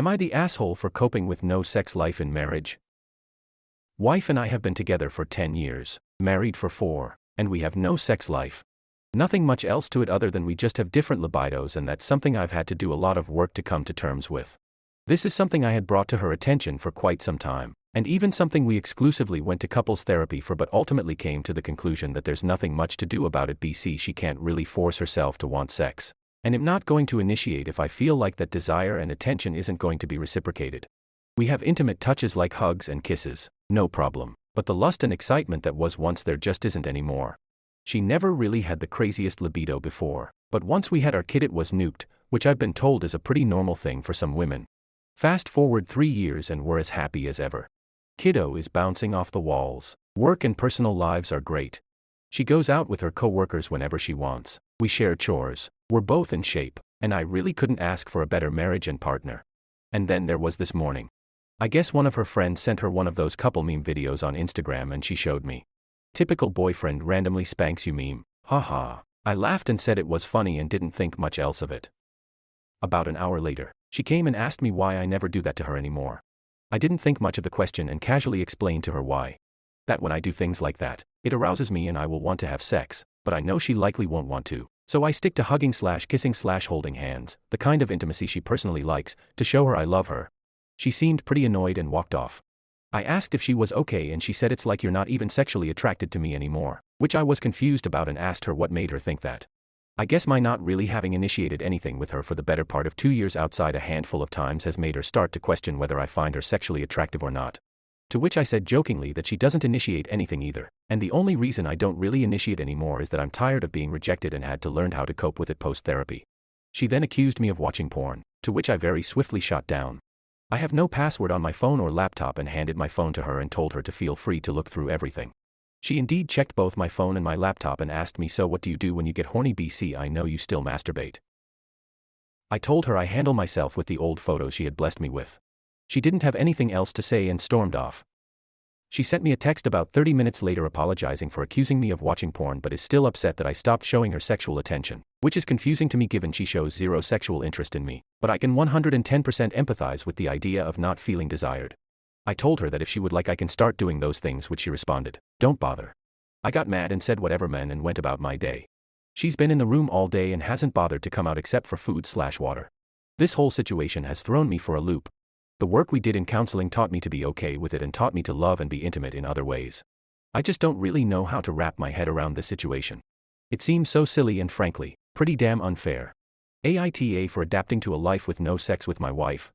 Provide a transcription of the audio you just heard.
Am I the asshole for coping with no sex life in marriage? Wife and I have been together for 10 years, married for 4, and we have no sex life. Nothing much else to it other than we just have different libidos, and that's something I've had to do a lot of work to come to terms with. This is something I had brought to her attention for quite some time, and even something we exclusively went to couples therapy for, but ultimately came to the conclusion that there's nothing much to do about it. She can't really force herself to want sex, and I'm not going to initiate if I feel like that desire and attention isn't going to be reciprocated. We have intimate touches like hugs and kisses, no problem, but the lust and excitement that was once there just isn't anymore. She never really had the craziest libido before, but once we had our kid it was nuked, which I've been told is a pretty normal thing for some women. Fast forward 3 years and we're as happy as ever. Kiddo is bouncing off the walls. Work and personal lives are great. She goes out with her co-workers whenever she wants. We share chores. We're both in shape, and I really couldn't ask for a better marriage and partner. And then there was this morning. I guess one of her friends sent her one of those couple meme videos on Instagram and she showed me. Typical boyfriend randomly spanks you meme. Haha. I laughed and said it was funny and didn't think much else of it. About an hour later, she came and asked me why I never do that to her anymore. I didn't think much of the question and casually explained to her why. That when I do things like that, it arouses me and I will want to have sex, but I know she likely won't want to, so I stick to hugging/kissing/holding hands, the kind of intimacy she personally likes, to show her I love her. She seemed pretty annoyed and walked off. I asked if she was okay and she said it's like you're not even sexually attracted to me anymore, which I was confused about and asked her what made her think that. I guess my not really having initiated anything with her for the better part of 2 years outside a handful of times has made her start to question whether I find her sexually attractive or not. To which I said jokingly that she doesn't initiate anything either, and the only reason I don't really initiate anymore is that I'm tired of being rejected and had to learn how to cope with it post-therapy. She then accused me of watching porn, to which I very swiftly shot down. I have no password on my phone or laptop and handed my phone to her and told her to feel free to look through everything. She indeed checked both my phone and my laptop and asked me, so what do you do when you get horny? I know you still masturbate. I told her I handle myself with the old photos she had blessed me with. She didn't have anything else to say and stormed off. She sent me a text about 30 minutes later apologizing for accusing me of watching porn but is still upset that I stopped showing her sexual attention, which is confusing to me given she shows zero sexual interest in me, but I can 110% empathize with the idea of not feeling desired. I told her that if she would like I can start doing those things, which she responded, "Don't bother." I got mad and said whatever man and went about my day. She's been in the room all day and hasn't bothered to come out except for food/water. This whole situation has thrown me for a loop. The work we did in counseling taught me to be okay with it and taught me to love and be intimate in other ways. I just don't really know how to wrap my head around this situation. It seems so silly and frankly, pretty damn unfair. AITA for adapting to a life with no sex with my wife.